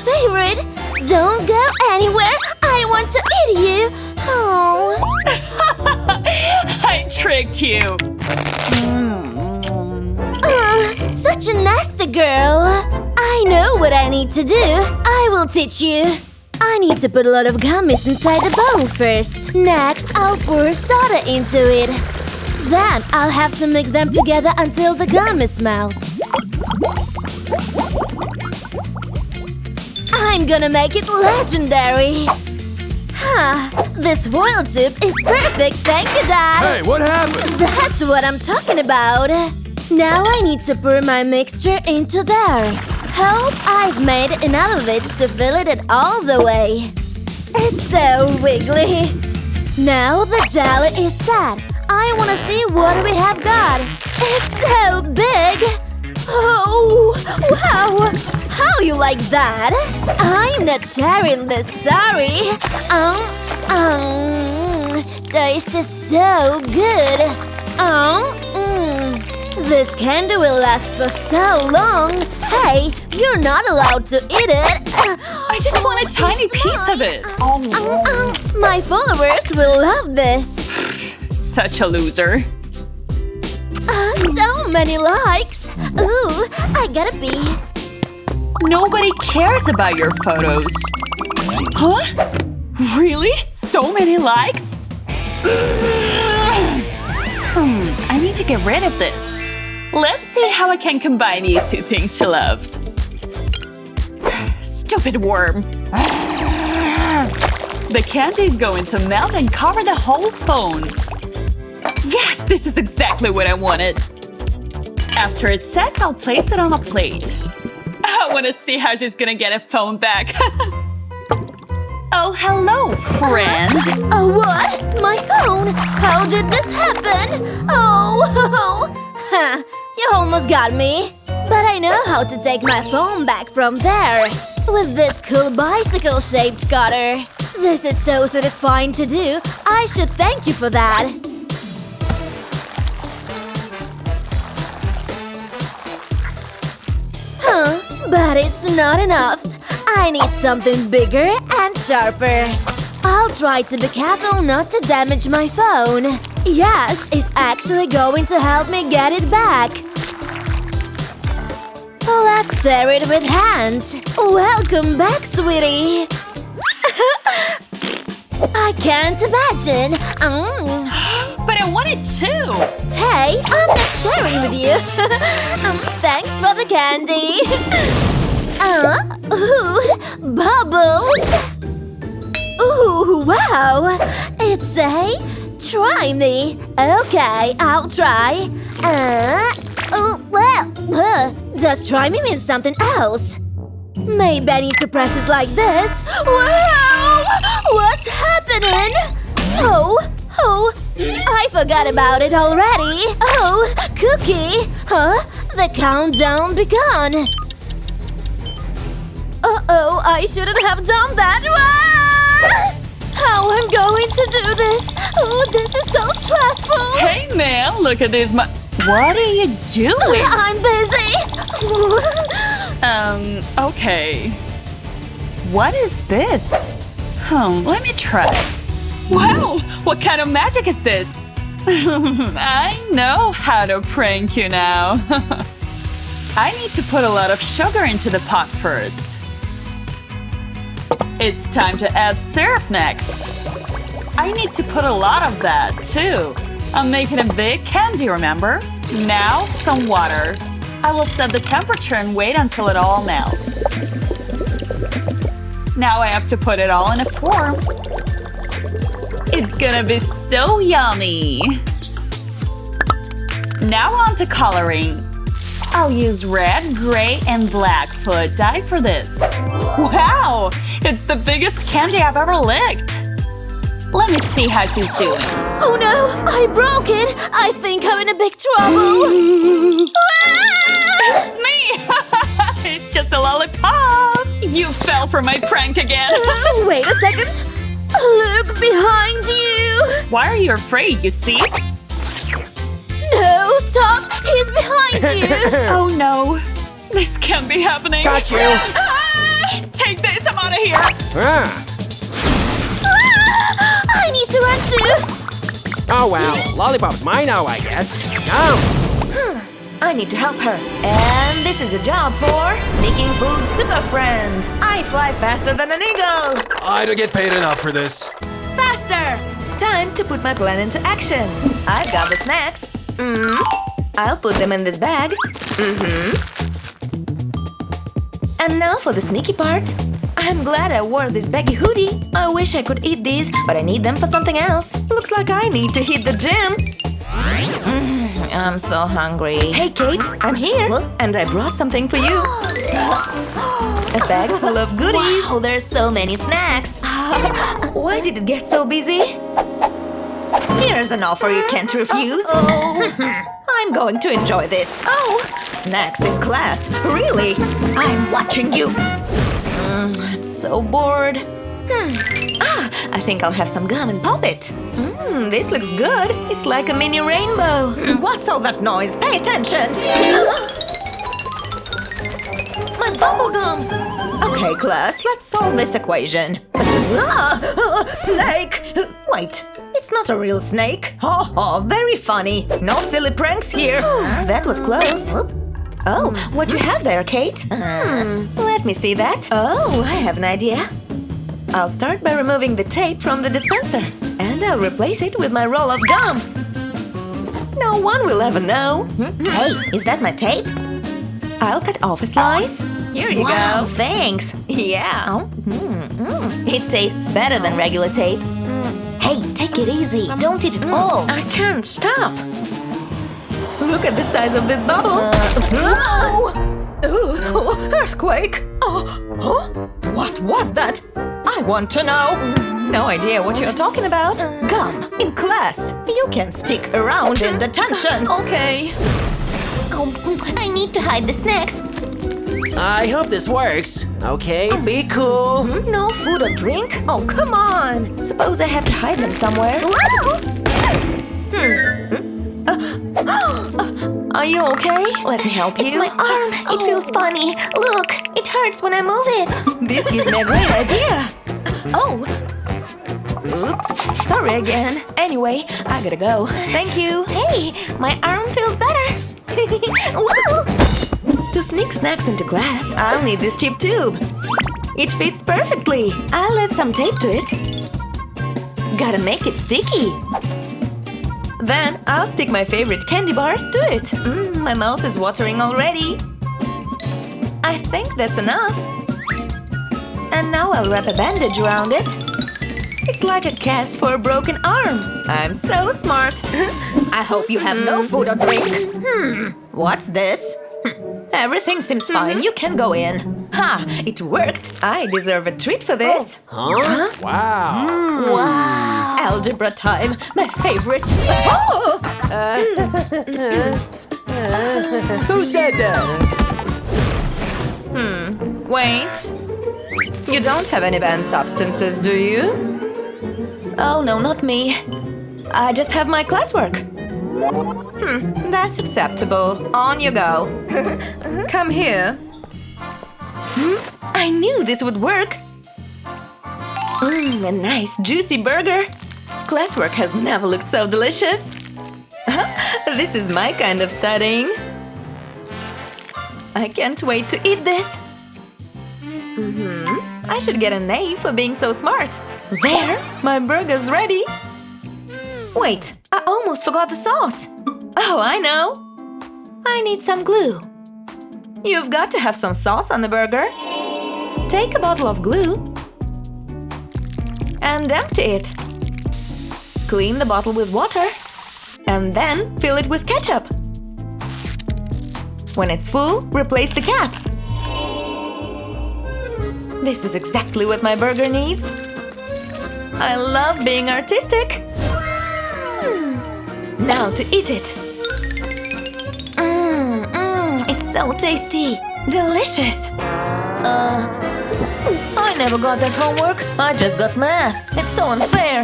favorite! Don't go anywhere! I want to eat you! Oh… I tricked you! Such a nasty girl! I know what I need to do! I will teach you! I need to put a lot of gummies inside the bowl first. Next, I'll pour soda into it. Then, I'll have to mix them together until the gummies melt. I'm gonna make it legendary! This foil tube is perfect, thank you, Dad! Hey, what happened? That's what I'm talking about! Now I need to pour my mixture into there. Hope I've made enough of it to fill it all the way. It's so wiggly. Now the jelly is set. I want to see what we have got. It's so big! Oh, wow! How you like that? I'm not sharing this, sorry. Tastes so good. This candy will last for so long. Hey, you're not allowed to eat it. I just want a tiny piece of it. My followers will love this. Such a loser. So many likes. Ooh, I gotta pee. Nobody cares about your photos. Huh? Really? So many likes? I need to get rid of this. Let's see how I can combine these two things she loves. Stupid worm. The candy's going to melt and cover the whole phone. Yes, this is exactly what I wanted. After it sets, I'll place it on a plate. I want to see how she's gonna get a phone back. Oh, hello, friend. What? My phone? How did this happen? Oh, you almost got me. But I know how to take my phone back from there. With this cool bicycle-shaped cutter. This is so satisfying to do. I should thank you for that. But it's not enough. I need something bigger and sharper. I'll try to be careful not to damage my phone. Yes, it's actually going to help me get it back. Let's stir it with hands. Welcome back, sweetie. I can't imagine. But I want it too. Hey, I'm not sharing with you. Thanks for the candy. Ooh, bubbles. Ooh, wow. It's a try me. Okay, I'll try. Does try me mean something else? Maybe I need to press it like this. Wow! What's happening? Oh, I forgot about it already. Oh, cookie. Huh? The countdown begun. Uh-oh, I shouldn't have done that. How I'm going to do this? Oh, this is so stressful. Hey, man, look at this. What are you doing? I'm busy. Okay. What is this? Let me try. Wow, what kind of magic is this? I know how to prank you now. I need to put a lot of sugar into the pot first. It's time to add syrup next. I need to put a lot of that, too. I'm making a big candy, remember? Now, some water. I will set the temperature and wait until it all melts. Now I have to put it all in a form. It's gonna be so yummy! Now on to coloring. I'll use red, gray, and black food dye for this. Wow! It's the biggest candy I've ever licked! Let me see how she's doing. Oh no! I broke it! I think I'm in a big trouble! It's me! It's just a lollipop! You fell for my prank again! Wait a second! Look behind you! Why are you afraid, you see? No, stop! He's behind you! Oh no! This can't be happening! Got you! Take Ah. I need to run too! Oh well, lollipop's mine now, I guess. Yum! I need to help her. And this is a job for Sneaking Food Super Friend. I fly faster than an eagle. I don't get paid enough for this. Faster! Time to put my plan into action. I've got the snacks. I'll put them in this bag. And now for the sneaky part. I'm glad I wore this baggy hoodie. I wish I could eat these, but I need them for something else. Looks like I need to hit the gym. I'm so hungry. Hey, Kate, I'm here. And I brought something for you. A bag full of goodies. Wow, there's so many snacks! Why did it get so busy? Here's an offer you can't refuse. I'm going to enjoy this. Oh, snacks in class. Really? I'm watching you. I'm so bored. I think I'll have some gum and pop it. This looks good. It's like a mini rainbow. What's all that noise? Pay attention. My bubble gum. Okay, class, let's solve this equation. Snake! Wait, it's not a real snake. Oh, very funny. No silly pranks here. That was close. Oh, what do you have there, Kate? Let me see that. Oh, I have an idea. I'll start by removing the tape from the dispenser. And I'll replace it with my roll of gum. No one will ever know. Hey, is that my tape? I'll cut off a slice. Here you Wow, go. Thanks. Yeah. It tastes better than regular tape. Hey, take it easy. Don't eat it all. I can't stop. Look at the size of this bubble. Earthquake. What was that? I want to know. No idea what you're talking about. Gum in class. You can stick around in detention. Okay. Oh, I need to hide the snacks. I hope this works. Okay, be cool. No food or drink? Oh, come on. Suppose I have to hide them somewhere. Are you okay? Let me help you. It's my arm. It feels funny. Look, it hurts when I move it. This gives me a great idea. Oh. Oops. Sorry again. Anyway, I gotta go. Thank you. Hey, my arm feels better. Whoa! To sneak snacks into class, I'll need this cheap tube. It fits perfectly. I'll add some tape to it. Gotta make it sticky. Then I'll stick my favorite candy bars to it. My mouth is watering already. I think that's enough. And now I'll wrap a bandage around it. It's like a cast for a broken arm. I'm so smart. I hope you have no food or drink. What's this? Everything seems fine. You can go in. Ha! It worked. I deserve a treat for this. Huh? Wow. Wow. Algebra time. My favorite. Who said that? Wait. You don't have any banned substances, do you? Oh, no, not me. I just have my classwork. That's acceptable. On you go. Come here. I knew this would work. A nice juicy burger. Classwork has never looked so delicious. This is my kind of studying. I can't wait to eat this. I should get an A for being so smart. There, my burger's ready. Wait, I almost forgot the sauce. Oh, I know. I need some glue. You've got to have some sauce on the burger. Take a bottle of glue and empty it. Clean the bottle with water and then fill it with ketchup. When it's full, replace the cap. This is exactly what my burger needs. I love being artistic. Now to eat it. It's so tasty. Delicious. I never got that homework. I just got math. It's so unfair.